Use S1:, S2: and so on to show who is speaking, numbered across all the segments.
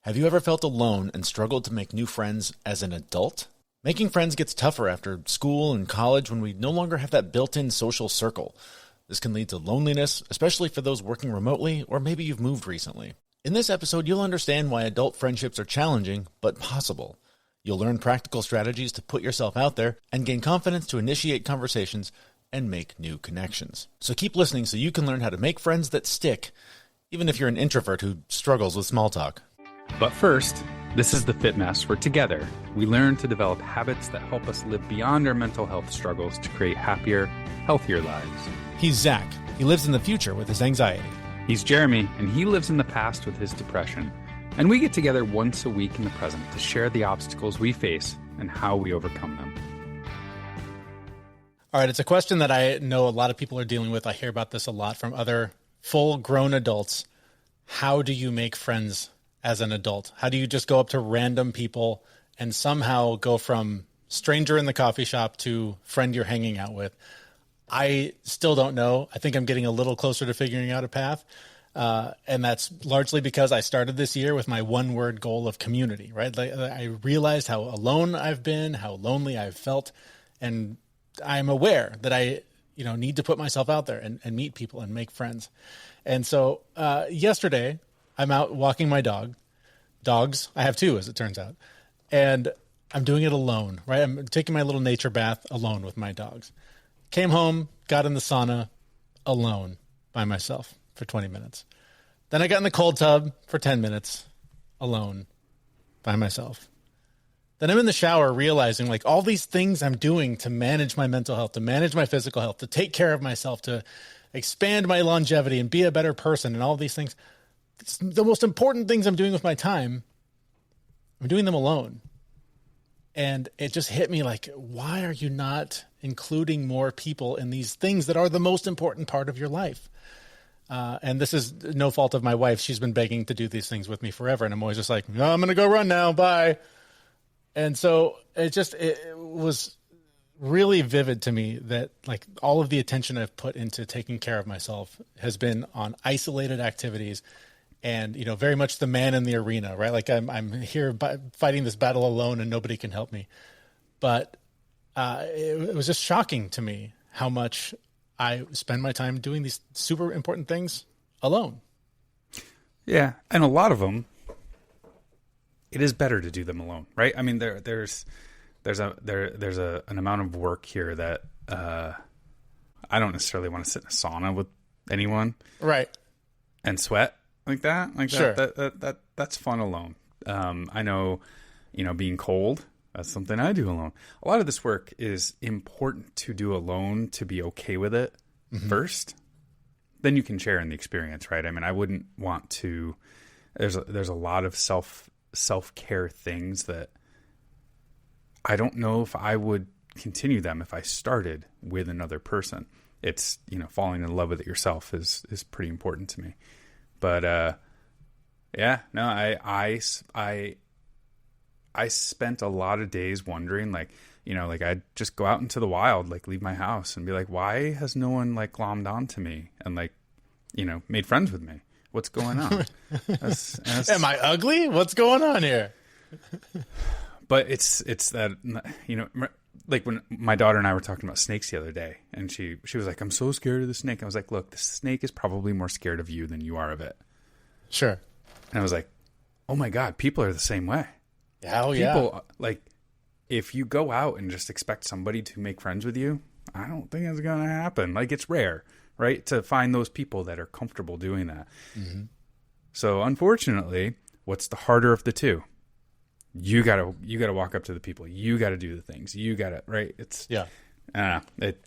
S1: Have you ever felt alone and struggled to make new friends as an adult? Making friends gets tougher after school and college when we no longer have that built-in social circle. This can lead to loneliness, especially for those working remotely, or maybe you've moved recently. In this episode, you'll understand why adult friendships are challenging, but possible. You'll learn practical strategies to put yourself out there and gain confidence to initiate conversations and make new connections. So keep listening so you can learn how to make friends that stick, even if you're an introvert who struggles with small talk.
S2: But first, this is the Fit Mess, where together we learn to develop habits that help us live beyond our mental health struggles to create happier, healthier lives.
S1: He's Zach. He lives in the future with his anxiety.
S2: He's Jeremy, and he lives in the past with his depression. And we get together once a week in the present to share the obstacles we face and how we overcome them.
S3: All right, it's a question that I know a lot of people are dealing with. I hear about this a lot from other full-grown adults. How do you make friends as an adult? How do you just go up to random people and somehow go from stranger in the coffee shop to friend you're hanging out with? I still don't know. I think I'm getting a little closer to figuring out a path. And that's largely because I started this year with my one-word goal of community, right? I realized how alone I've been, how lonely I've felt, and I'm aware that I need to put myself out there and meet people and make friends. And so yesterday, I'm out walking my dogs. I have two, as it turns out. And I'm doing it alone, right? I'm taking my little nature bath alone with my dogs. Came home, got in the sauna alone by myself for 20 minutes. Then I got in the cold tub for 10 minutes alone by myself. Then I'm in the shower realizing like all these things I'm doing to manage my mental health, to manage my physical health, to take care of myself, to expand my longevity and be a better person and all these things. It's the most important things I'm doing with my time, I'm doing them alone. And it just hit me like, why are you not including more people in these things that are the most important part of your life? And this is no fault of my wife. She's been begging to do these things with me forever. And I'm always just like, no, I'm going to go run now. Bye. And so it was really vivid to me that like all of the attention I've put into taking care of myself has been on isolated activities and, very much the man in the arena, right? Like I'm here fighting this battle alone and nobody can help me. But it was just shocking to me how much I spend my time doing these super important things alone.
S2: Yeah, and a lot of them, it is better to do them alone, right? I mean, there's an amount of work here that I don't necessarily want to sit in a sauna with anyone,
S3: right?
S2: And sweat like that.
S3: Sure.
S2: That's fun alone. I know, being cold. That's something I do alone. A lot of this work is important to do alone to be okay with it first. Then you can share in the experience, right? I mean, I wouldn't want to. There's a lot of self-care things that I don't know if I would continue them if I started with another person. It's, falling in love with it yourself is pretty important to me. But I spent a lot of days wondering, like I'd just go out into the wild, like leave my house and be like, why has no one like glommed onto me and like, made friends with me? What's going on?
S3: Am I ugly? What's going on here?
S2: But it's that, like when my daughter and I were talking about snakes the other day and she was like, I'm so scared of the snake. I was like, look, the snake is probably more scared of you than you are of it.
S3: Sure.
S2: And I was like, oh my God, people are the same way.
S3: Hell yeah.
S2: People, like, if you go out and just expect somebody to make friends with you, I don't think it's going to happen. Like, it's rare, right, to find those people that are comfortable doing that. Mm-hmm. So, unfortunately, what's the harder of the two? You gotta walk up to the people. You gotta do the things. You gotta, right? It's
S3: yeah.
S2: It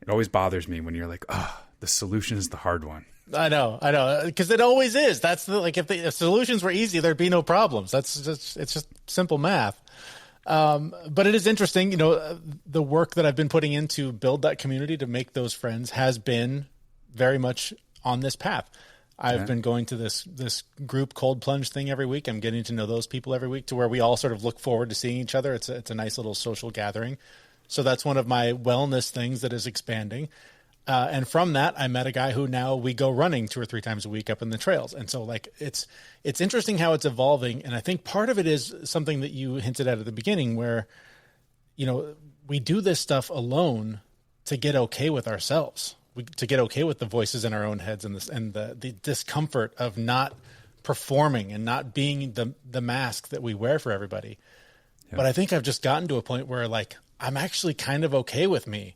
S2: always bothers me when you're like, oh, the solution is the hard one.
S3: I know, because it always is. That's if solutions were easy, there'd be no problems. It's just simple math. But it is interesting, the work that I've been putting in to build that community to make those friends has been very much on this path. I've been going to this group cold plunge thing every week. I'm getting to know those people every week to where we all sort of look forward to seeing each other. It's a nice little social gathering. So that's one of my wellness things that is expanding. And from that, I met a guy who now we go running 2 or 3 times a week up in the trails. And so like, it's interesting how it's evolving. And I think part of it is something that you hinted at the beginning where, you know, we do this stuff alone to get okay with ourselves, to get okay with the voices in our own heads and the discomfort of not performing and not being the mask that we wear for everybody. Yeah. But I think I've just gotten to a point where like, I'm actually kind of okay with me.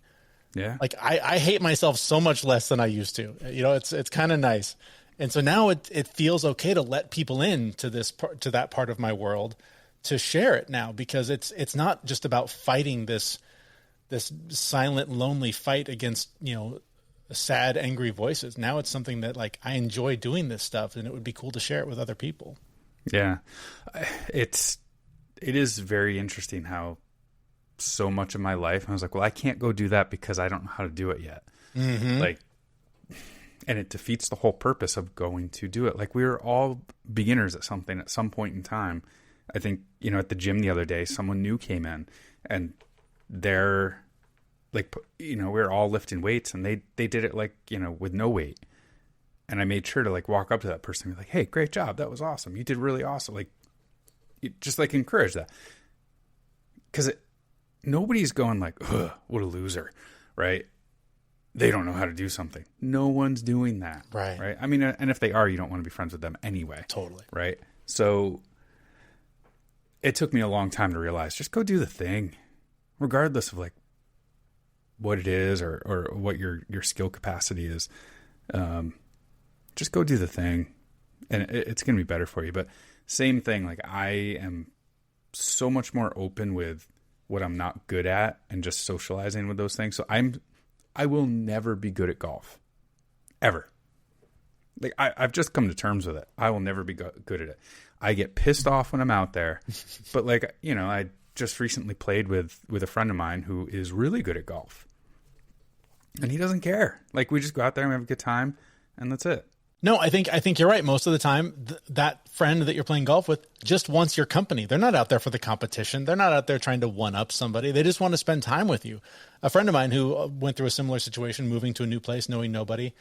S2: Yeah.
S3: Like I hate myself so much less than I used to, you know, it's kind of nice. And so now it feels okay to let people in to that part of my world, to share it now, because it's not just about fighting this silent, lonely fight against, you know, sad, angry voices. Now it's something that like, I enjoy doing this stuff and it would be cool to share it with other people.
S2: Yeah. It is very interesting how so much of my life I was like, well, I can't go do that because I don't know how to do it yet. Mm-hmm. Like, and it defeats the whole purpose of going to do it. Like, we were all beginners at something at some point in time. I think, you know, at the gym the other day, someone new came in and they're like, you know, we were all lifting weights and they did it like, you know, with no weight. And I made sure to like walk up to that person and be like, hey, great job. That was awesome. You did really awesome. Like, you just like encourage that. Because nobody's going like, ugh, what a loser, right? They don't know how to do something. No one's doing that. Right. I mean, and if they are, you don't want to be friends with them anyway.
S3: Totally.
S2: Right. So it took me a long time to realize, just go do the thing, regardless of like what it is or what your skill capacity is. Just go do the thing and it's going to be better for you. But same thing, like I am so much more open with what I'm not good at and just socializing with those things. So I will never be good at golf, ever. Like I've just come to terms with it. I will never be good at it. I get pissed off when I'm out there, but like, you know, I just recently played with a friend of mine who is really good at golf and he doesn't care. Like, we just go out there and we have a good time and that's it.
S3: No, I think you're right. Most of the time, that friend that you're playing golf with just wants your company. They're not out there for the competition. They're not out there trying to one-up somebody. They just want to spend time with you. A friend of mine who went through a similar situation, moving to a new place, knowing nobody,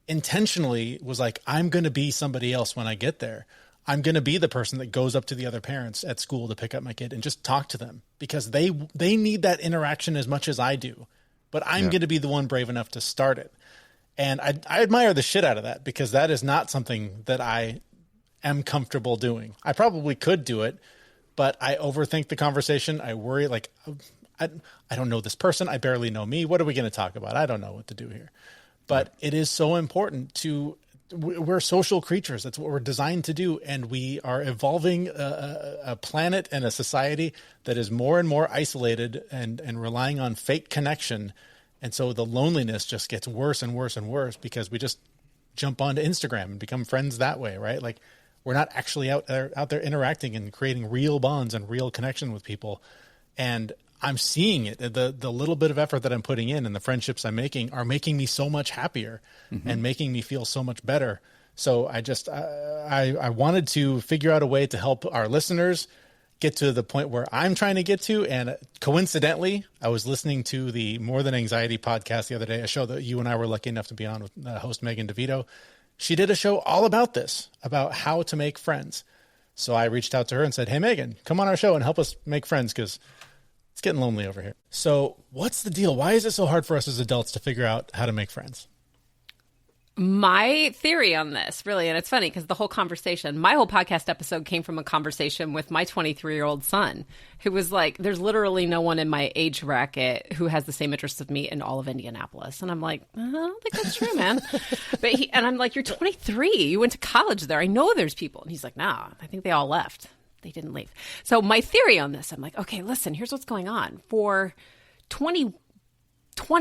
S3: intentionally was like, I'm going to be somebody else when I get there. I'm going to be the person that goes up to the other parents at school to pick up my kid and just talk to them, because they need that interaction as much as I do. But I'm going to be the one brave enough to start it. And I admire the shit out of that, because that is not something that I am comfortable doing. I probably could do it, but I overthink the conversation. I worry, like, I don't know this person. I barely know me. What are we going to talk about? I don't know what to do here. But it is so important we're social creatures. That's what we're designed to do. And we are evolving a planet and a society that is more and more isolated and relying on fake connection. And so the loneliness just gets worse and worse and worse, because we just jump onto Instagram and become friends that way, right? Like, we're not actually out there interacting and creating real bonds and real connection with people. And I'm seeing it. The little bit of effort that I'm putting in and the friendships I'm making are making me so much happier and making me feel so much better. So I wanted to figure out a way to help our listeners get to the point where I'm trying to get to. And coincidentally, I was listening to the More Than Anxiety podcast the other day, a show that you and I were lucky enough to be on with host Megan Devito. She did a show all about this, about how to make friends. So I reached out to her and said, hey, Megan, come on our show and help us make friends, because it's getting lonely over here. So what's the deal? Why is it so hard for us as adults to figure out how to make friends?
S4: My theory on this, really, and it's funny because the whole conversation, my whole podcast episode came from a conversation with my 23-year-old son, who was like, there's literally no one in my age bracket who has the same interests as me in all of Indianapolis. And I'm like, I don't think that's true, man. And I'm like, you're 23. You went to college there. I know there's people. And he's like, nah, I think they all left. They didn't leave. So my theory on this, I'm like, okay, listen, here's what's going on. For 20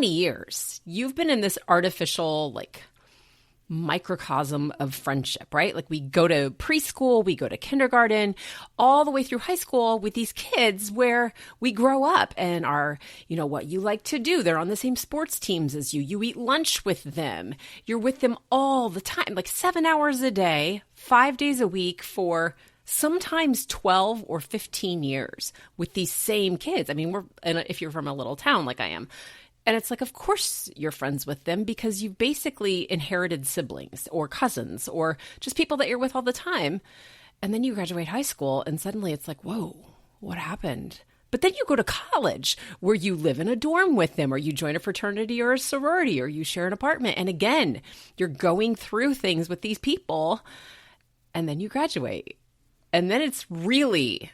S4: years, you've been in this artificial, like, microcosm of friendship, right? Like, we go to preschool, we go to kindergarten, all the way through high school with these kids where we grow up and are, you know, what you like to do. They're on the same sports teams as you. You eat lunch with them. You're with them all the time, like 7 hours a day, 5 days a week for sometimes 12 or 15 years with these same kids. I mean, if you're from a little town like I am, And it's like, of course you're friends with them because you've basically inherited siblings or cousins or just people that you're with all the time. And then you graduate high school and suddenly it's like, whoa, what happened? But then you go to college where you live in a dorm with them, or you join a fraternity or a sorority, or you share an apartment. And again, you're going through things with these people, and then you graduate. And then it's really,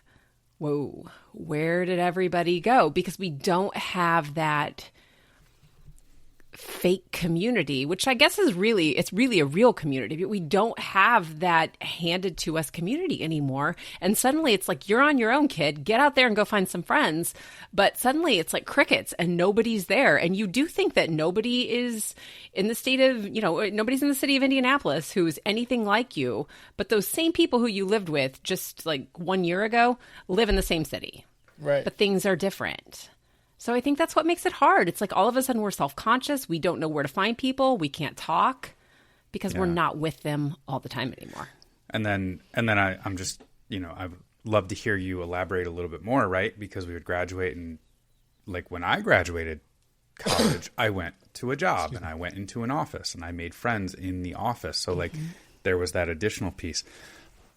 S4: whoa, where did everybody go? Because we don't have that fake community, which I guess is really, it's really a real community, but we don't have that handed to us community anymore. And suddenly it's like, you're on your own, kid, get out there and go find some friends. But suddenly it's like crickets and nobody's there. And you do think that nobody is in the state of, nobody's in the city of Indianapolis who's anything like you. But those same people who you lived with just like 1 year ago live in the same city.
S3: Right.
S4: But things are different. So I think that's what makes it hard. It's like all of a sudden we're self-conscious. We don't know where to find people. We can't talk because we're not with them all the time anymore.
S2: And then I'm just, I'd love to hear you elaborate a little bit more, right? Because we would graduate, and like when I graduated college, I went to a job and I went into an office and I made friends in the office. So like there was that additional piece.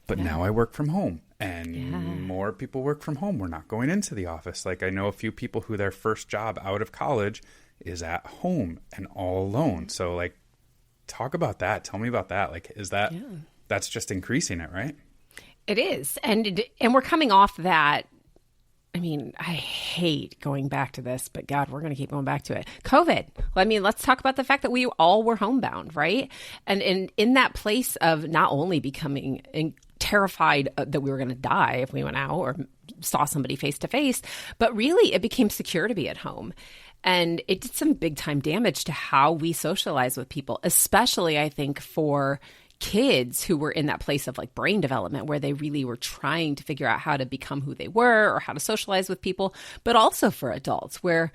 S2: But now I work from home, and more people work from home. We're not going into the office. Like I know a few people who their first job out of college is at home and all alone. So like, talk about that. Tell me about that. Like, is that, that's just increasing it, right?
S4: It is. And we're coming off that. I mean, I hate going back to this, but God, we're going to keep going back to it. COVID. I mean, let's talk about the fact that we all were homebound, right? And in that place of not only becoming terrified that we were going to die if we went out or saw somebody face to face, but really it became secure to be at home. And it did some big time damage to how we socialize with people, especially I think for kids who were in that place of like brain development where they really were trying to figure out how to become who they were or how to socialize with people, but also for adults where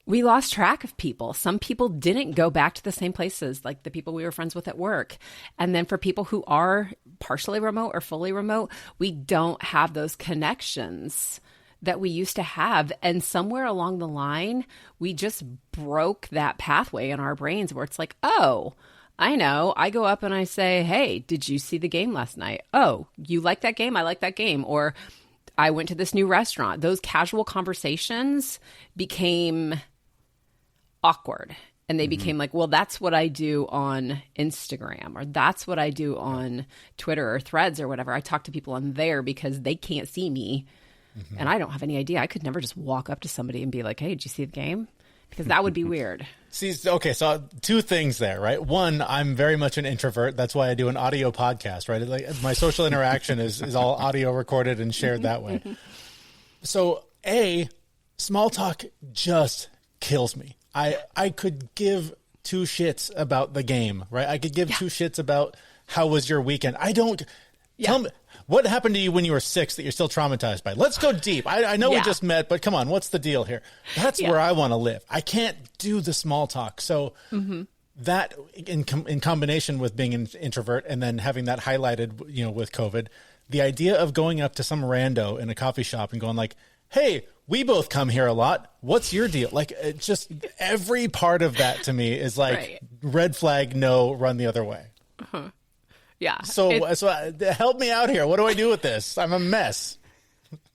S4: we lost track of people. Some people didn't go back to the same places, like the people we were friends with at work. And then for people who are partially remote or fully remote, we don't have those connections that we used to have. And somewhere along the line, we just broke that pathway in our brains where it's like, oh, I know. I go up and I say, hey, did you see the game last night? Oh, you like that game? I like that game. Or I went to this new restaurant. Those casual conversations became awkward. And they became like, well, that's what I do on Instagram, or that's what I do on Twitter or Threads or whatever. I talk to people on there because they can't see me. And I don't have any idea. I could never just walk up to somebody and be like, hey, did you see the game? Because that would be weird.
S3: See, okay, so two things there, right? One, I'm very much an introvert. That's why I do an audio podcast, right? Like my social interaction is all audio recorded and shared that way. So, small talk just kills me. I could give two shits about the game, right? I could give two shits about how was your weekend. I don't tell me what happened to you when you were 6 that you're still traumatized by. Let's go deep. I know we just met, but come on, what's the deal here? That's where I want to live. I can't do the small talk. So that in combination with being an introvert and then having that highlighted, with COVID, the idea of going up to some rando in a coffee shop and going like, hey, we both come here a lot. What's your deal? Like, it just every part of that to me is like red flag, no, run the other way.
S4: Yeah.
S3: So help me out here. What do I do with this? I'm a mess.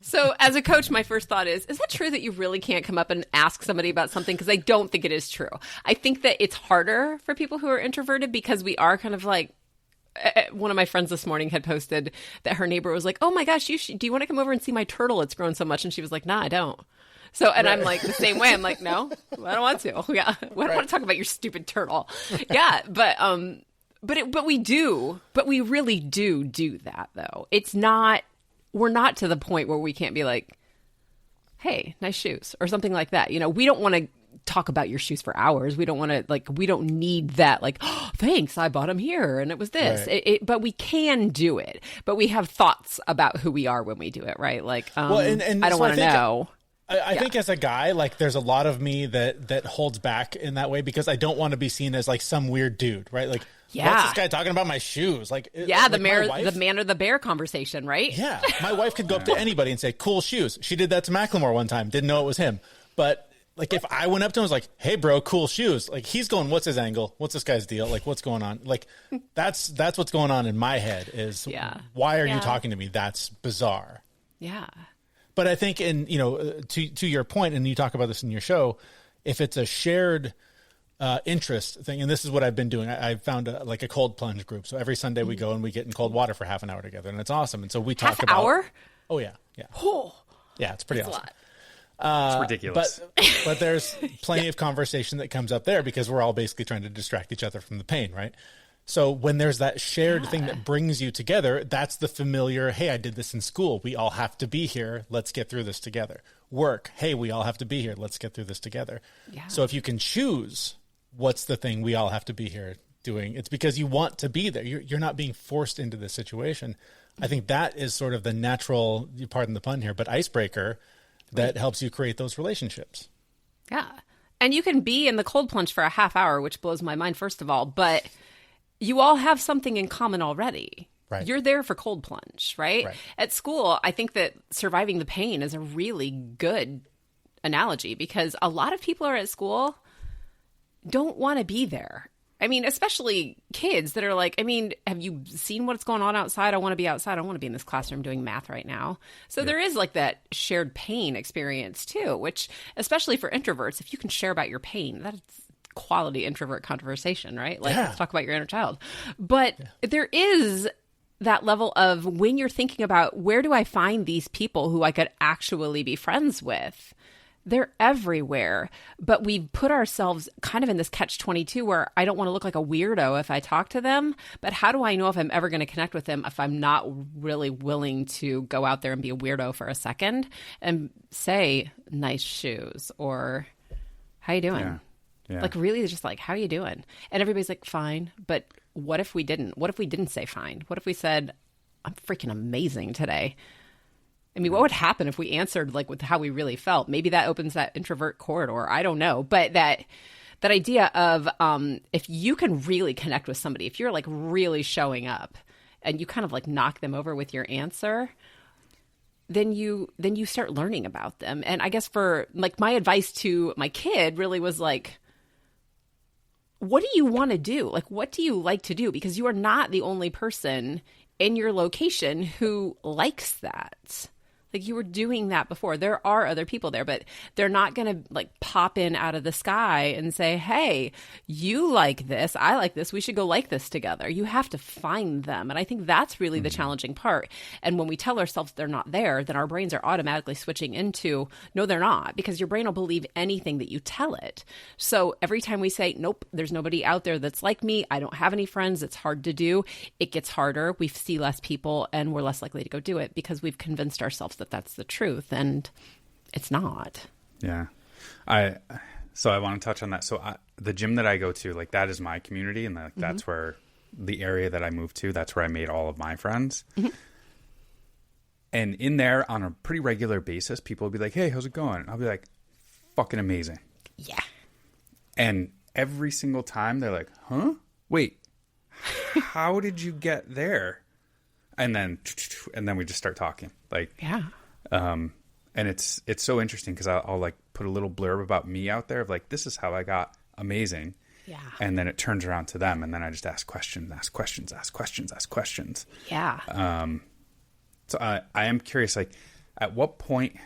S4: So as a coach, my first thought is that true that you really can't come up and ask somebody about something? Because I don't think it is true. I think that it's harder for people who are introverted because we are kind of like, one of my friends this morning had posted that her neighbor was like, oh my gosh, do you want to come over and see my turtle? It's grown so much. And she was like, nah, I don't. So, and I'm like the same way. I'm like, no, I don't want to. Yeah. I don't want to talk about your stupid turtle. Yeah. But we really do that though. We're not to the point where we can't be like, hey, nice shoes or something like that. We don't want to talk about your shoes for hours. We don't want to we don't need that. Like, oh, thanks, I bought them here and it was this. Right. But we can do it. But we have thoughts about who we are when we do it, right? Like, and I don't want to know.
S3: I think as a guy, like there's a lot of me that holds back in that way because I don't want to be seen as like some weird dude, right? Like, what's this guy talking about my shoes? Like,
S4: the man or the bear conversation, right?
S3: Yeah. My wife could go up to anybody and say, cool shoes. She did that to Macklemore one time. Didn't know it was him. But like if I went up to him and was like, hey bro, cool shoes. Like he's going, what's his angle? What's this guy's deal? Like what's going on? Like that's what's going on in my head is why are you talking to me? That's bizarre.
S4: Yeah.
S3: But I think to your point, and you talk about this in your show, if it's a shared interest thing, and this is what I've been doing. I found a cold plunge group. So every Sunday we go and we get in cold water for half an hour together, and it's awesome. And so we talk about
S4: hour.
S3: Oh yeah.
S4: Oh,
S3: yeah, it's pretty awesome.
S2: It's ridiculous.
S3: But there's plenty of conversation that comes up there because we're all basically trying to distract each other from the pain, right? So when there's that shared thing that brings you together, that's the familiar, hey, I did this in school. We all have to be here. Let's get through this together. Work, hey, we all have to be here. Let's get through this together. Yeah. So if you can choose what's the thing we all have to be here doing, it's because you want to be there. You're not being forced into this situation. I think that is sort of the natural, pardon the pun here, but icebreaker that helps you create those relationships.
S4: Yeah. And you can be in the cold plunge for a half hour, which blows my mind, first of all, but you all have something in common already. Right. You're there for cold plunge, right? At school, I think that surviving the pain is a really good analogy because a lot of people are at school don't want to be there. I mean, especially kids that are like, I mean, have you seen what's going on outside? I want to be outside. I want to be in this classroom doing math right now. So there is like that shared pain experience too, which especially for introverts, if you can share about your pain, that's quality introvert conversation, right? Like let's talk about your inner child. But there is that level of when you're thinking about where do I find these people who I could actually be friends with? They're everywhere, but we've put ourselves kind of in this catch-22 where I don't want to look like a weirdo if I talk to them, but how do I know if I'm ever going to connect with them if I'm not really willing to go out there and be a weirdo for a second and say nice shoes or how you doing? Yeah. Like really just like, how you doing? And everybody's like, fine. But what if we didn't? What if we didn't say fine? What if we said, I'm freaking amazing today? I mean, what would happen if we answered like with how we really felt? Maybe that opens that introvert corridor. I don't know. But that idea of if you can really connect with somebody, if you're like really showing up and you kind of like knock them over with your answer, then you start learning about them. And I guess for like my advice to my kid really was like, what do you want to do? Like, what do you like to do? Because you are not the only person in your location who likes that. Like you were doing that before. There are other people there, but they're not going to like pop in out of the sky and say, hey, you like this. I like this. We should go like this together. You have to find them. And I think that's really the challenging part. And when we tell ourselves they're not there, then our brains are automatically switching into, no, they're not, because your brain will believe anything that you tell it. So every time we say, nope, there's nobody out there that's like me. I don't have any friends. It's hard to do. It gets harder. We see less people and we're less likely to go do it because we've convinced ourselves that that's the truth, and it's not.
S2: Yeah. So I want to touch on that. So the gym that I go to, like that is my community, and that's where the area that I moved to, that's where I made all of my friends. And in there on a pretty regular basis, people will be like, hey, how's it going? I'll be like, fucking amazing.
S4: Yeah.
S2: And every single time they're like, huh? Wait, how did you get there? And then we just start talking. Like,
S4: yeah.
S2: And it's so interesting because I'll like put a little blurb about me out there of like, this is how I got amazing.
S4: Yeah.
S2: And then it turns around to them, and then I just ask questions.
S4: Yeah.
S2: So I am curious, like, at what point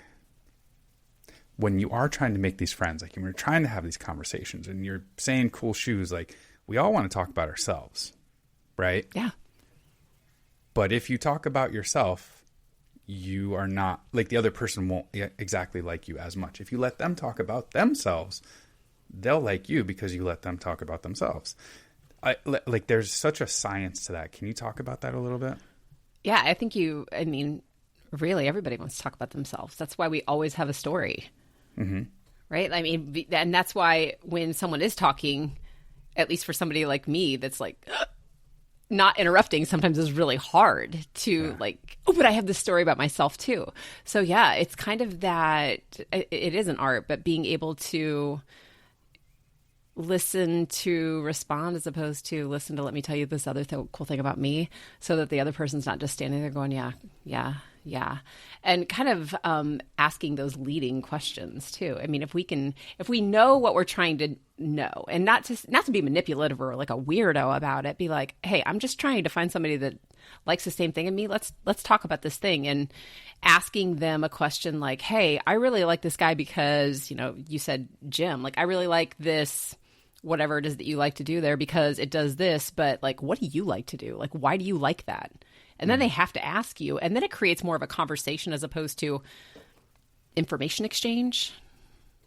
S2: when you are trying to make these friends, like when you're trying to have these conversations and you're saying cool shoes, like we all want to talk about ourselves, right?
S4: Yeah.
S2: But if you talk about yourself, you are not, like the other person won't exactly like you as much. If you let them talk about themselves, they'll like you because you let them talk about themselves. Like there's such a science to that. Can you talk about that a little bit?
S4: Yeah, I mean, really everybody wants to talk about themselves. That's why we always have a story. Right? I mean, and that's why when someone is talking, at least for somebody like me, that's like not interrupting sometimes is really hard to like, oh, but I have this story about myself too. So yeah, it's kind of that, it is an art, but being able to listen to respond as opposed to listen to let me tell you this other cool thing about me, so that the other person's not just standing there going, yeah, Yeah. And kind of asking those leading questions too. I mean, if we know what we're trying to know, and not to be manipulative or like a weirdo about it, be like, hey, I'm just trying to find somebody that likes the same thing as me. Let's talk about this thing. And asking them a question like, hey, I really like this guy because, you said gym. Like, I really like this, whatever it is that you like to do there because it does this, but like, what do you like to do? Like, why do you like that? And then they have to ask you, and then it creates more of a conversation as opposed to information exchange,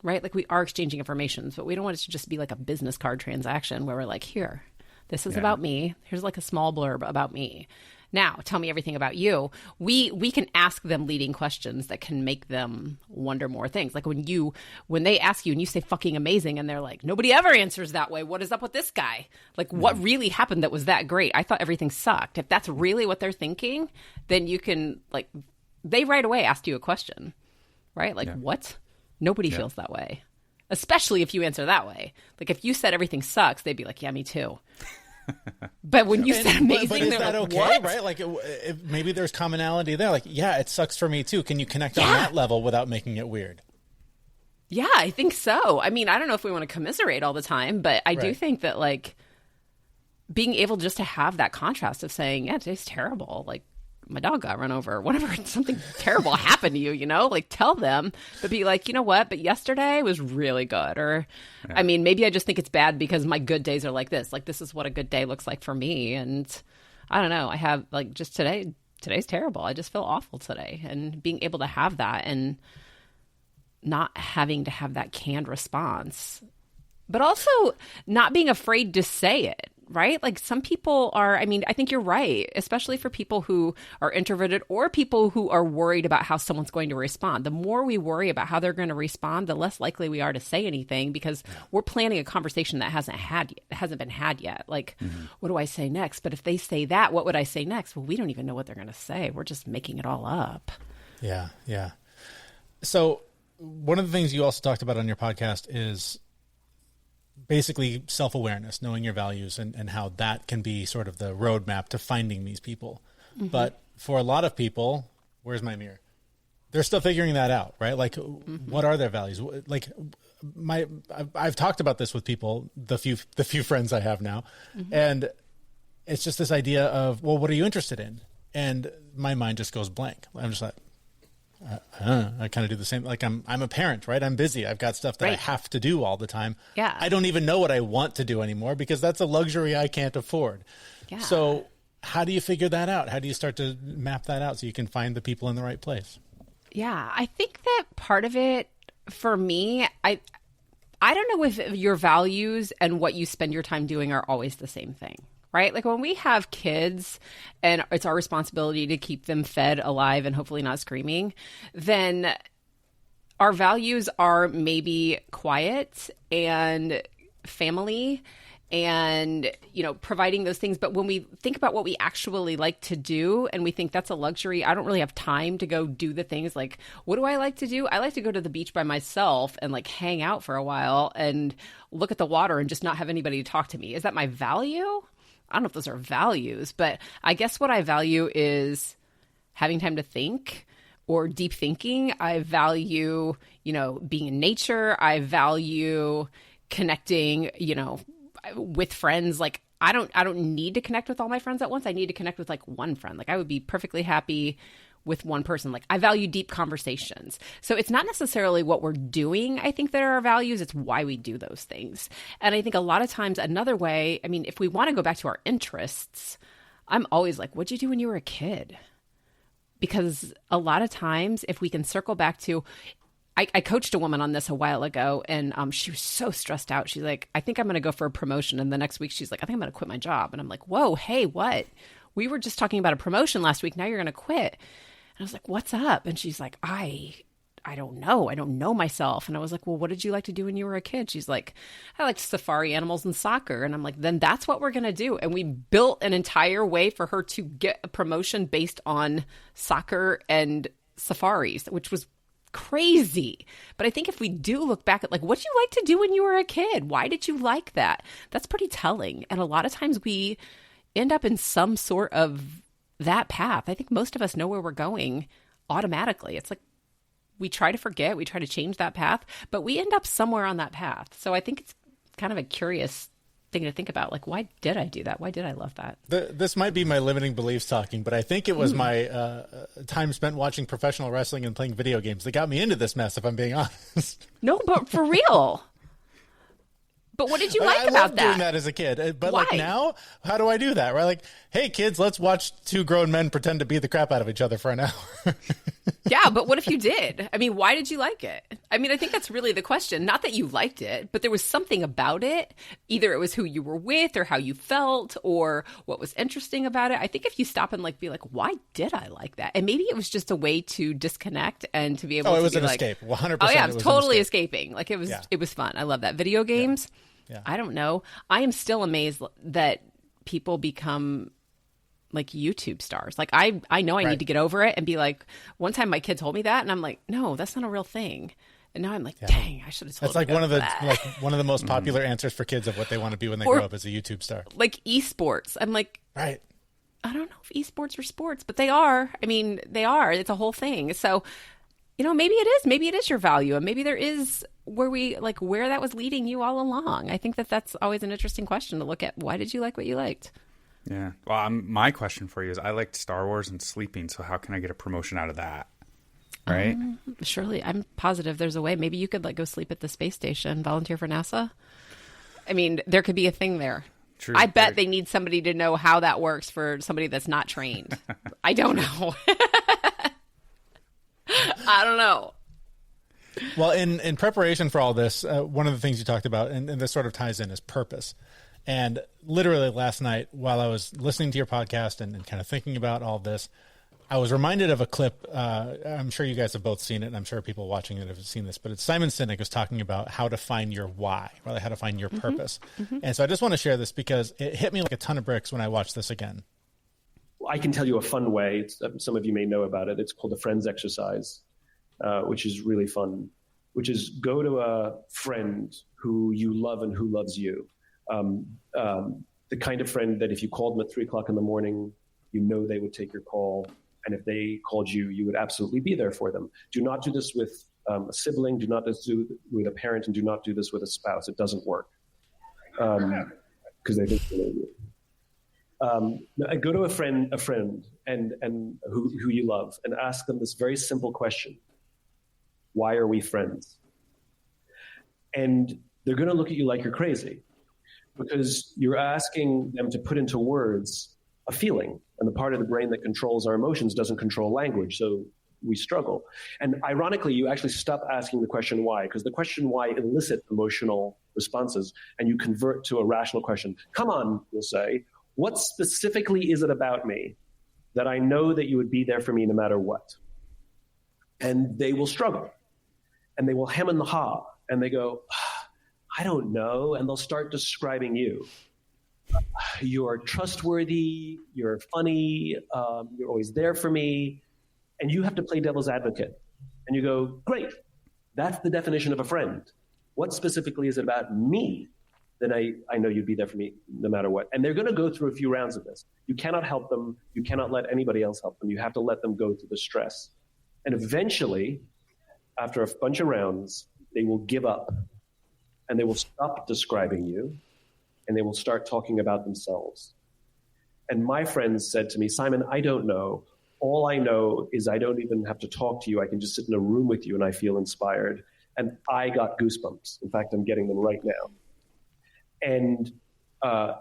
S4: right? Like, we are exchanging information, but we don't want it to just be like a business card transaction where we're like, here, this is about me. Here's like a small blurb about me. Now, tell me everything about you. We can ask them leading questions that can make them wonder more things. Like when they ask you and you say fucking amazing and they're like, nobody ever answers that way. What is up with this guy? Like, what really happened that was that great? I thought everything sucked. If that's really what they're thinking, then you can, like, they right away asked you a question, right? Like, what? Nobody feels that way. Especially if you answer that way. Like, if you said everything sucks, they'd be like, yeah, me too. But when you said amazing,
S3: but is
S4: they're
S3: that
S4: like,
S3: okay,
S4: what?
S3: right? Like, maybe there's commonality there. Like, yeah, it sucks for me too. Can you connect on that level without making it weird?
S4: Yeah, I think so. I mean, I don't know if we want to commiserate all the time, but I do think that, like, being able just to have that contrast of saying, yeah, today's terrible. Like, my dog got run over, whatever, something terrible happened to you, like, tell them, but be like, you know what, but yesterday was really good. Or, I mean, maybe I just think it's bad because my good days are like this is what a good day looks like for me. And I don't know, I have, like, just today's terrible. I just feel awful today. And being able to have that and not having to have that canned response, but also not being afraid to say it. Right? Like, some people are, I mean, I think you're right, especially for people who are introverted or people who are worried about how someone's going to respond. The more we worry about how they're going to respond, the less likely we are to say anything because we're planning a conversation that hasn't been had yet. Like, what do I say next? But if they say that, what would I say next? Well, we don't even know what they're going to say. We're just making it all up.
S3: Yeah. Yeah. So one of the things you also talked about on your podcast is basically self-awareness, knowing your values and how that can be sort of the roadmap to finding these people. But for a lot of people, where's my mirror? They're still figuring that out, right? Like, what are their values? Like, I've talked about this with people, the few friends I have now, and it's just this idea of, well, what are you interested in? And my mind just goes blank. I'm just like, I kind of do the same. Like, I'm a parent, right? I'm busy. I've got stuff that I have to do all the time.
S4: Yeah.
S3: I don't even know what I want to do anymore because that's a luxury I can't afford.
S4: Yeah.
S3: So how do you figure that out? How do you start to map that out so you can find the people in the right place?
S4: Yeah, I think that part of it for me, I don't know if your values and what you spend your time doing are always the same thing. Right? Like, when we have kids and it's our responsibility to keep them fed, alive, and hopefully not screaming, then our values are maybe quiet and family and, providing those things. But when we think about what we actually like to do and we think that's a luxury, I don't really have time to go do the things. Like, what do I like to do? I like to go to the beach by myself and, like, hang out for a while and look at the water and just not have anybody to talk to me. Is that my value? I don't know if those are values, but I guess what I value is having time to think or deep thinking. I value, being in nature. I value connecting, with friends. Like, I don't need to connect with all my friends at once. I need to connect with, like, one friend. Like, I would be perfectly happy with one person. Like, I value deep conversations. So it's not necessarily what we're doing, I think, that are our values. It's why we do those things. And I think a lot of times another way, I mean, if we want to go back to our interests, I'm always like, what'd you do when you were a kid? Because a lot of times, if we can circle back to, I coached a woman on this a while ago, and she was so stressed out. She's like, I think I'm going to go for a promotion. And the next week she's like, I think I'm going to quit my job. And I'm like, whoa, hey, what? We were just talking about a promotion last week. Now you're going to quit. And I was like, what's up? And she's like, I don't know. I don't know myself. And I was like, well, what did you like to do when you were a kid? She's like, I liked safari animals and soccer. And I'm like, then that's what we're going to do. And we built an entire way for her to get a promotion based on soccer and safaris, which was crazy. But I think if we do look back at, like, what did you like to do when you were a kid? Why did you like that? That's pretty telling. And a lot of times we end up in some sort of that path. I think most of us know where we're going automatically. It's like we try to forget, we try to change that path, but we end up somewhere on that path. So I think it's kind of a curious thing to think about. Like, why did I do that? Why did I love that?
S3: This might be my limiting beliefs talking, but I think it was my time spent watching professional wrestling and playing video games that got me into this mess, if I'm being honest.
S4: No, but for real. But what did you like
S3: I
S4: about
S3: loved
S4: that?
S3: doing that as a kid. But
S4: Why?
S3: like now, how do I do that? Right? Like, hey kids, let's watch two grown men pretend to beat the crap out of each other for an hour.
S4: Yeah, but what if you did? I mean, why did you like it? I mean, I think that's really the question. Not that you liked it, but there was something about it. Either it was who you were with or how you felt or what was interesting about it. I think if you stop and like be like, why did I like that? And maybe it was just a way to disconnect and to be able to
S3: it was
S4: be
S3: an
S4: like,
S3: escape. 100%.
S4: oh yeah,
S3: it was
S4: totally
S3: an
S4: escaping. Like it was
S3: Yeah.
S4: it was fun. I love that. Video games.
S3: Yeah.
S4: I don't know. I am still amazed that people become like YouTube stars. Like I know I
S3: Right.
S4: need to get over it and be like, one time my kid told me that and I'm like, no, that's not a real thing. And now I'm like, dang, I should have told
S3: That's like
S4: him
S3: one of the
S4: that.
S3: one of the most popular answers for kids of what they want to be when they
S4: Or-
S3: grow up as a YouTube star.
S4: Like esports. I'm like,
S3: Right.
S4: I don't know if esports are sports, but they are. I mean, they are. It's a whole thing. So, you know, maybe it is. Maybe it is your value, and maybe there is where that was leading you all along. I think that's always an interesting question to look at. Why did you like what you liked?
S2: Yeah. Well, my question for you is, I liked Star Wars and sleeping, so how can I get a promotion out of that? Right?
S4: Surely, I'm positive there's a way. Maybe you could go sleep at the space station, volunteer for NASA. I mean, there could be a thing there.
S2: True.
S4: I bet they need somebody to know how that works for somebody that's not trained. I don't know. I don't know.
S3: Well, in preparation for all this, one of the things you talked about, and this sort of ties in, is purpose. And literally last night, while I was listening to your podcast and kind of thinking about all this, I was reminded of a clip. I'm sure you guys have both seen it, and I'm sure people watching it have seen this, but it's Simon Sinek was talking about how to find your why, really how to find your purpose. And so I just want to share this because it hit me like a ton of bricks when I watched this again.
S5: I can tell you a fun way. Some of you may know about it. It's called the friends exercise, which is really fun, which is go to a friend who you love and who loves you. The kind of friend that if you called them at 3:00 in the morning, you know they would take your call. And if they called you, you would absolutely be there for them. Do not do this with a sibling. Do not do this with a parent, and do not do this with a spouse. It doesn't work because they think they know you. Go to a friend and who you love and ask them this very simple question: why are we friends? And they're going to look at you like you're crazy because you're asking them to put into words a feeling. And the part of the brain that controls our emotions doesn't control language, so we struggle. And ironically, you actually stop asking the question why, because the question why elicits emotional responses, and you convert to a rational question. Come on, you'll say, what specifically is it about me that I know that you would be there for me no matter what? And they will struggle, and they will hem and haw, and they go, I don't know, and they'll start describing you. You're trustworthy, you're funny, you're always there for me, and you have to play devil's advocate. And you go, great, that's the definition of a friend. What specifically is it about me that I know you'd be there for me no matter what? And they're going to go through a few rounds of this. You cannot help them. You cannot let anybody else help them. You have to let them go through the stress. And eventually, after a bunch of rounds, they will give up, and they will stop describing you, and they will start talking about themselves. And my friends said to me, Simon, I don't know. All I know is I don't even have to talk to you. I can just sit in a room with you and I feel inspired. And I got goosebumps. In fact, I'm getting them right now. And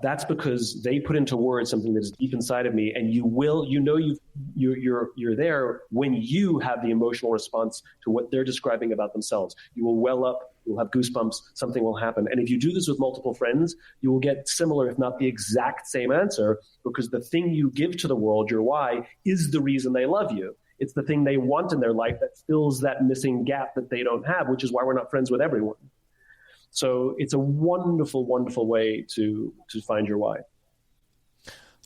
S5: that's because they put into words something that is deep inside of me. And you're there when you have the emotional response to what they're describing about themselves. You will well up. You'll have goosebumps, something will happen. And if you do this with multiple friends, you will get similar, if not the exact same answer, because the thing you give to the world, your why, is the reason they love you. It's the thing they want in their life that fills that missing gap that they don't have, which is why we're not friends with everyone. So it's a wonderful, wonderful way to find your why.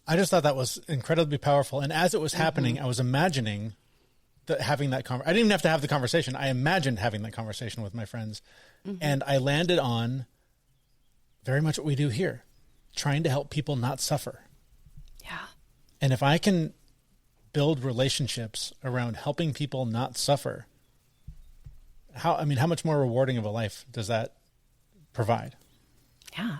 S3: I just thought that was incredibly powerful. And as it was happening, I was imagining having that conversation. I didn't even have to have the conversation. I imagined having that conversation with my friends. And I landed on very much what we do here, trying to help people not suffer.
S4: Yeah.
S3: And if I can build relationships around helping people not suffer, how much more rewarding of a life does that provide?
S4: Yeah.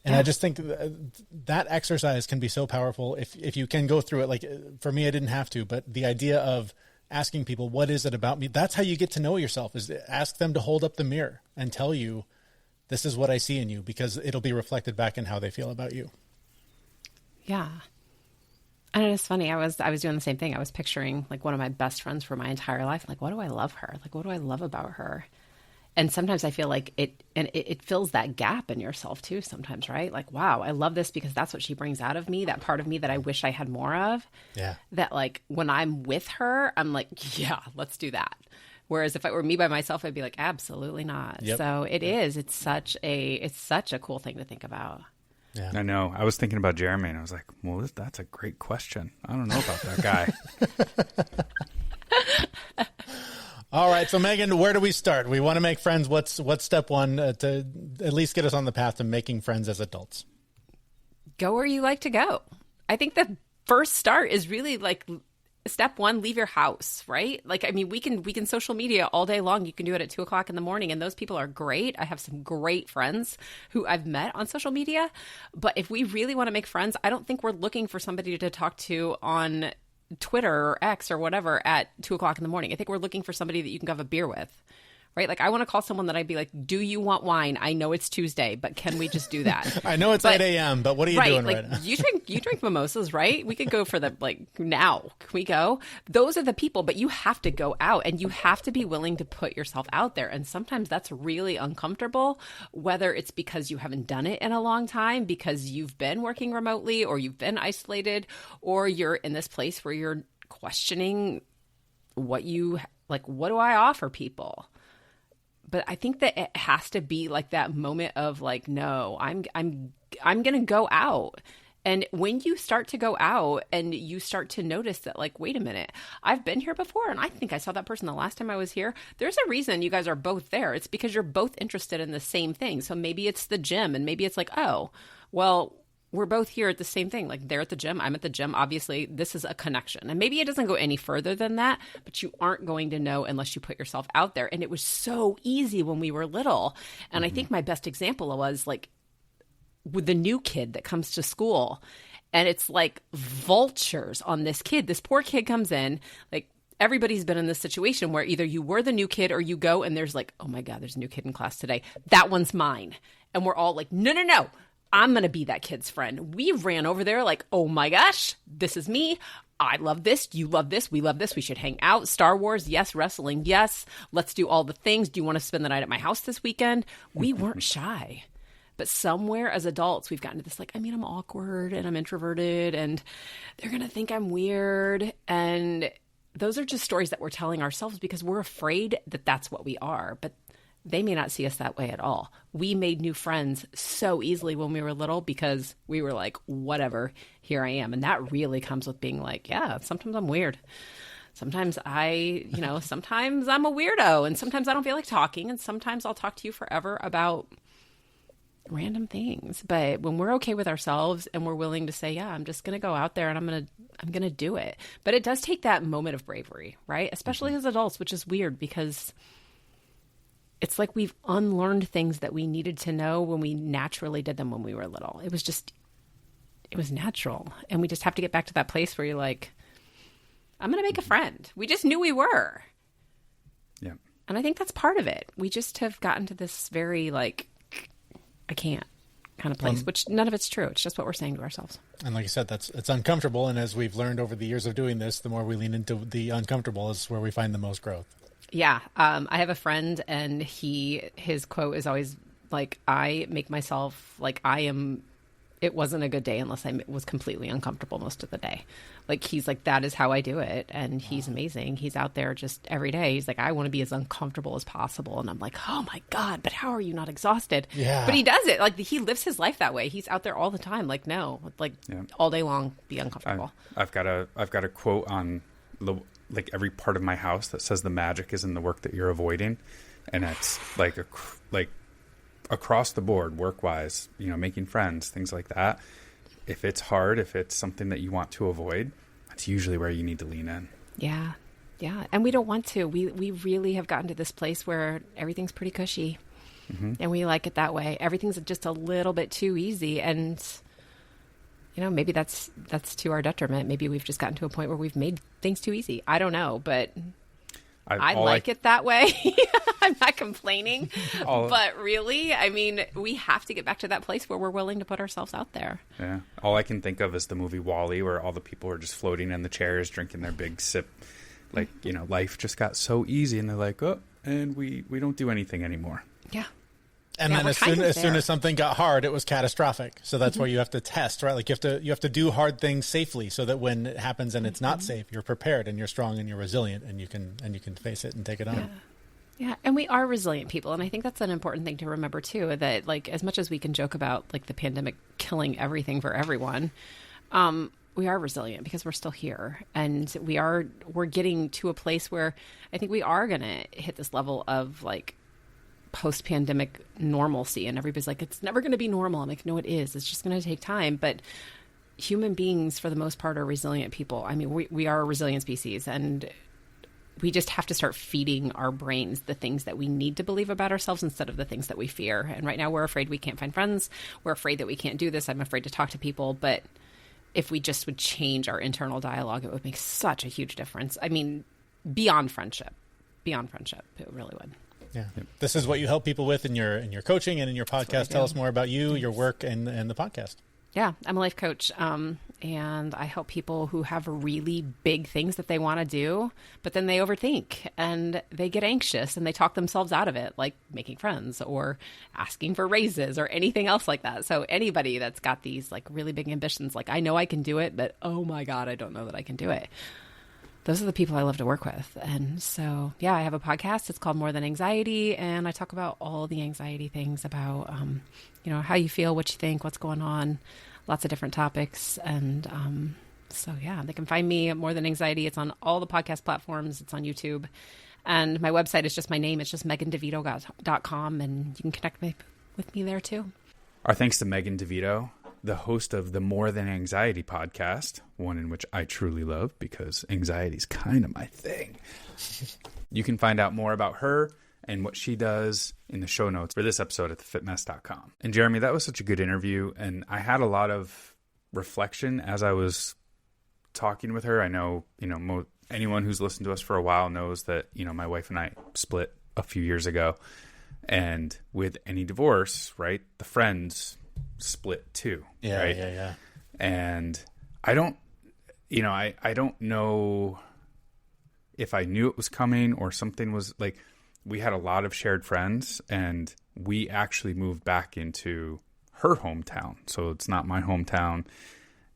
S3: And I just think that exercise can be so powerful if you can go through it. Like for me, I didn't have to, but the idea of asking people, what is it about me? That's how you get to know yourself, is ask them to hold up the mirror and tell you, this is what I see in you, because it'll be reflected back in how they feel about you.
S4: Yeah. And it's funny. I was doing the same thing. I was picturing like one of my best friends for my entire life. Like, what do I love her? Like, what do I love about her? And sometimes I feel like it fills that gap in yourself too sometimes, right? Like, wow, I love this because that's what she brings out of me, that part of me that I wish I had more of. Yeah. That like when I'm with her, I'm like, yeah, let's do that. Whereas if it were me by myself, I'd be like, absolutely not. Yep. So it's such a cool thing to think about.
S2: Yeah. I know. I was thinking about Jeremy and I was like, well, that's a great question. I don't know about that
S3: guy. All right. So Megan, where do we start? We want to make friends. What's step one to at least get us on the path to making friends as adults?
S4: Go where you like to go. I think the first start is really like step one, leave your house, right? Like, I mean, we can social media all day long. You can do it at 2:00 in the morning. And those people are great. I have some great friends who I've met on social media. But if we really want to make friends, I don't think we're looking for somebody to talk to on Twitter or X or whatever at 2:00 in the morning. I think we're looking for somebody that you can have a beer with. Right? Like I want to call someone that I'd be like, do you want wine? I know it's Tuesday, but can we just do that?
S3: I know it's 8 a.m., but what are you doing right now?
S4: You drink mimosas, right? We could go for the now. Can we go? Those are the people, but you have to go out and you have to be willing to put yourself out there. And sometimes that's really uncomfortable, whether it's because you haven't done it in a long time, because you've been working remotely or you've been isolated, or you're in this place where you're questioning what do I offer people? But I think that it has to be like that moment of like, no, I'm going to go out. And when you start to go out and you start to notice that like, wait a minute, I've been here before. And I think I saw that person the last time I was here. There's a reason you guys are both there. It's because you're both interested in the same thing. So maybe it's the gym and maybe it's like, oh, well, we're both here at the same thing. Like they're at the gym, I'm at the gym. Obviously, this is a connection. And maybe it doesn't go any further than that, but you aren't going to know unless you put yourself out there. And it was so easy when we were little. And I think my best example was like with the new kid that comes to school. And it's like vultures on this kid. This poor kid comes in, like everybody's been in this situation where either you were the new kid or you go and there's like, oh my God, there's a new kid in class today. That one's mine. And we're all like, no. I'm going to be that kid's friend. We ran over there like, oh my gosh, this is me. I love this. You love this. We love this. We should hang out. Star Wars. Yes. Wrestling. Yes. Let's do all the things. Do you want to spend the night at my house this weekend? We weren't shy. But somewhere as adults, we've gotten to this like, I'm awkward and I'm introverted and they're going to think I'm weird. And those are just stories that we're telling ourselves because we're afraid that that's what we are. But they may not see us that way at all. We made new friends so easily when we were little because we were like, whatever, here I am. And that really comes with being like, yeah, sometimes I'm weird. Sometimes sometimes I'm a weirdo and sometimes I don't feel like talking. And sometimes I'll talk to you forever about random things. But when we're okay with ourselves and we're willing to say, yeah, I'm just going to go out there and I'm going to do it. But it does take that moment of bravery, right? Especially as adults, which is weird because it's like we've unlearned things that we needed to know when we naturally did them when we were little. It was natural. And we just have to get back to that place where you're like, I'm going to make a friend. We just knew we were. Yeah. And I think that's part of it. We just have gotten to this very like, I can't kind of place, which none of it's true. It's just what we're saying to ourselves.
S3: And like you said, it's uncomfortable. And as we've learned over the years of doing this, the more we lean into the uncomfortable is where we find the most growth.
S4: Yeah. I have a friend and his quote is always like, I make myself like it wasn't a good day unless I was completely uncomfortable most of the day. Like, he's like, that is how I do it. And he's amazing. He's out there just every day. He's like, I want to be as uncomfortable as possible. And I'm like, oh my God, but how are you not exhausted? Yeah. But he does it. Like, he lives his life that way. He's out there all the time. Like, no, like all day long, be uncomfortable.
S2: I've got a quote on like every part of my house that says the magic is in the work that you're avoiding. And it's like across the board, work-wise, making friends, things like that. If it's hard, if it's something that you want to avoid, that's usually where you need to lean in.
S4: Yeah. Yeah. And we don't want to. We really have gotten to this place where everything's pretty cushy. And we like it that way. Everything's just a little bit too easy. And, maybe that's to our detriment. Maybe we've just gotten to a point where we've made things too easy. I don't know, but I like it that way. I'm not complaining. But really, I mean, we have to get back to that place where we're willing to put ourselves out there.
S2: Yeah. All I can think of is the movie WALL-E, where all the people are just floating in the chairs, drinking their big sip. Like, life just got so easy, and they're like, oh, and we don't do anything anymore.
S4: Yeah.
S3: And then as soon as something got hard, it was catastrophic. So that's where you have to test, right? Like you have to do hard things safely so that when it happens and it's not safe, you're prepared and you're strong and you're resilient and you can face it and take it on.
S4: Yeah. And we are resilient people. And I think that's an important thing to remember too, that like, as much as we can joke about like the pandemic killing everything for everyone, we are resilient because we're still here, and we're getting to a place where I think we are going to hit this level of like post-pandemic normalcy, and everybody's like, it's never going to be normal. I'm like, no, it is. It's just going to take time. But human beings, for the most part, are resilient people. I mean, we are a resilient species, and we just have to start feeding our brains the things that we need to believe about ourselves instead of the things that we fear. And right now we're afraid we can't find friends. We're afraid that we can't do this. I'm afraid to talk to people. But if we just would change our internal dialogue, it would make such a huge difference. I mean, beyond friendship, it really would.
S3: Yeah. This is what you help people with in your coaching and in your podcast. Tell us more about you, your work, and the podcast.
S4: Yeah, I'm a life coach, and I help people who have really big things that they want to do, but then they overthink and they get anxious and they talk themselves out of it, like making friends or asking for raises or anything else like that. So anybody that's got these like really big ambitions, like I know I can do it, but oh my God, I don't know that I can do it. Those are the people I love to work with. And so, yeah, I have a podcast. It's called More Than Anxiety. And I talk about all the anxiety things about, how you feel, what you think, what's going on, lots of different topics. And so, yeah, they can find me at More Than Anxiety. It's on all the podcast platforms. It's on YouTube. And my website is just my name. It's just megandevito.com. And you can connect with me there too.
S2: Our thanks to Megan DeVito, the host of the More Than Anxiety podcast, one in which I truly love because anxiety is kind of my thing. You can find out more about her and what she does in the show notes for this episode at thefitmess.com. And Jeremy, that was such a good interview, and I had a lot of reflection as I was talking with her. I know, anyone who's listened to us for a while knows that, my wife and I split a few years ago, and with any divorce, right, the friends split too. Right?
S3: Yeah.
S2: And I don't know if I knew it was coming or something was like, we had a lot of shared friends, and we actually moved back into her hometown. So it's not my hometown,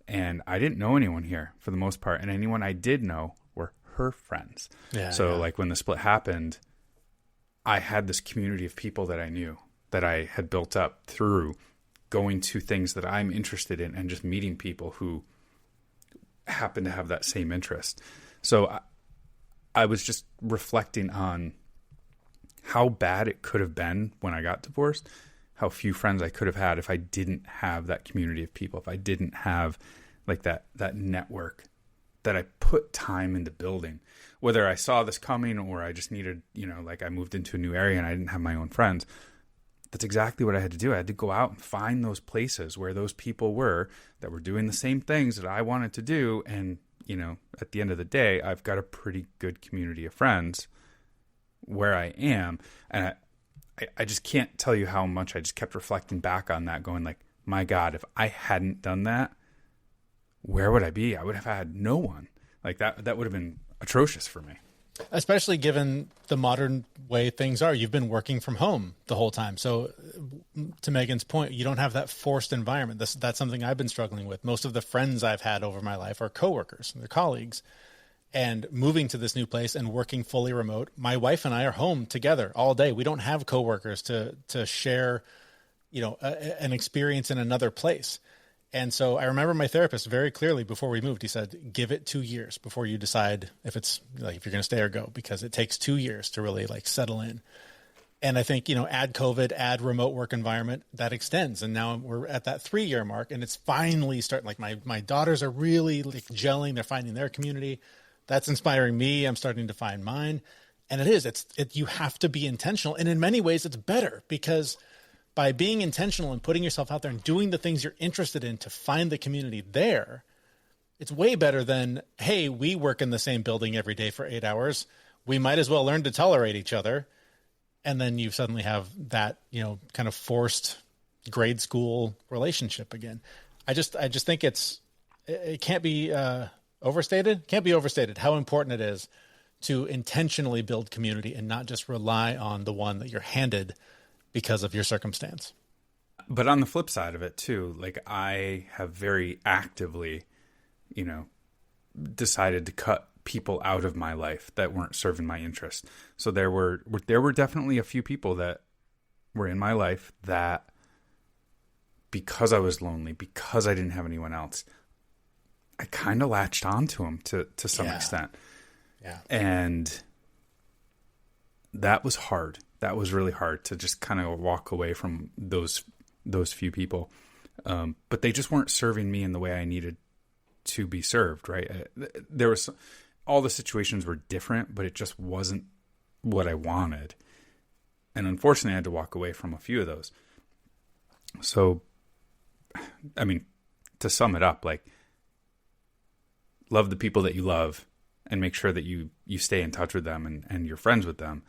S2: and I didn't know anyone here for the most part. And anyone I did know were her friends. Like when the split happened, I had this community of people that I knew that I had built up through going to things that I'm interested in and just meeting people who happen to have that same interest. So I was just reflecting on how bad it could have been when I got divorced, how few friends I could have had if I didn't have that community of people, if I didn't have like that network that I put time into building, whether I saw this coming or I just needed, like I moved into a new area and I didn't have my own friends. That's exactly what I had to do. I had to go out and find those places where those people were that were doing the same things that I wanted to do. And, at the end of the day, I've got a pretty good community of friends where I am. And I just can't tell you how much I just kept reflecting back on that, going like, my God, if I hadn't done that, where would I be? I would have had no one. Like that would have been atrocious for me.
S3: Especially given the modern way things are. You've been working from home the whole time. So to Megan's point, you don't have that forced environment. That's something I've been struggling with. Most of the friends I've had over my life are coworkers, they're colleagues. And moving to this new place and working fully remote, my wife and I are home together all day. We don't have coworkers to share, an experience in another place. And so I remember my therapist very clearly before we moved. He said, give it 2 years before you decide if you're going to stay or go, because it takes 2 years to really like settle in. And I think, add COVID, add remote work environment, that extends. And now we're at that 3-year mark, and it's finally starting. Like my daughters are really like gelling. They're finding their community. That's inspiring me. I'm starting to find mine. And you have to be intentional. And in many ways it's better, because by being intentional and putting yourself out there and doing the things you're interested in to find the community there, it's way better than, hey, we work in the same building every day for 8 hours. We might as well learn to tolerate each other. And then you suddenly have that, kind of forced grade school relationship again. I just think it can't be overstated. Can't be overstated how important it is to intentionally build community and not just rely on the one that you're handed because of your circumstance.
S2: But on the flip side of it too, like I have very actively, decided to cut people out of my life that weren't serving my interest. So there were definitely a few people that were in my life that, because I was lonely, because I didn't have anyone else, I kind of latched onto them to some extent.
S3: Yeah.
S2: And that was hard. That was really hard to just kind of walk away from those few people. But they just weren't serving me in the way I needed to be served, right? There was, all the situations were different, but it just wasn't what I wanted. And unfortunately, I had to walk away from a few of those. So, I mean, to sum it up, like, love the people that you love and make sure that you stay in touch with them and you're friends with them.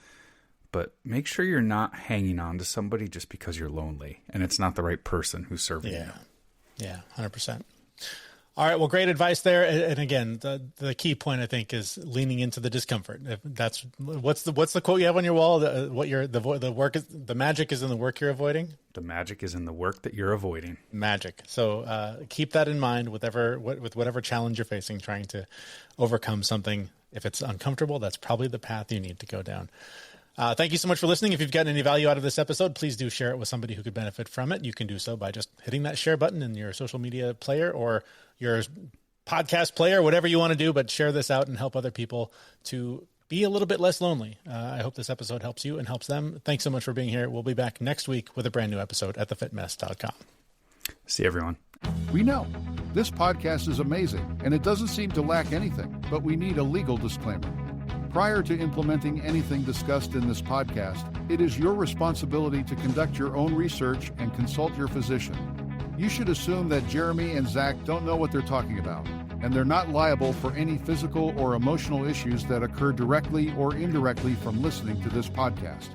S2: But make sure you're not hanging on to somebody just because you're lonely and it's not the right person who's serving you.
S3: Yeah, 100%. All right. Well, great advice there. And again, the key point, I think, is leaning into the discomfort. That's what's the quote you have on your wall? The magic is in the work you're avoiding.
S2: The magic is in the work that you're avoiding.
S3: Magic. So keep that in mind with whatever challenge you're facing, trying to overcome something. If it's uncomfortable, that's probably the path you need to go down. Thank you so much for listening. If you've gotten any value out of this episode, please do share it with somebody who could benefit from it. You can do so by just hitting that share button in your social media player or your podcast player, whatever you want to do, but share this out and help other people to be a little bit less lonely. I hope this episode helps you and helps them. Thanks so much for being here. We'll be back next week with a brand new episode at thefitmess.com.
S2: See everyone.
S6: We know this podcast is amazing and it doesn't seem to lack anything, but we need a legal disclaimer. Prior to implementing anything discussed in this podcast, it is your responsibility to conduct your own research and consult your physician. You should assume that Jeremy and Zach don't know what they're talking about, and they're not liable for any physical or emotional issues that occur directly or indirectly from listening to this podcast.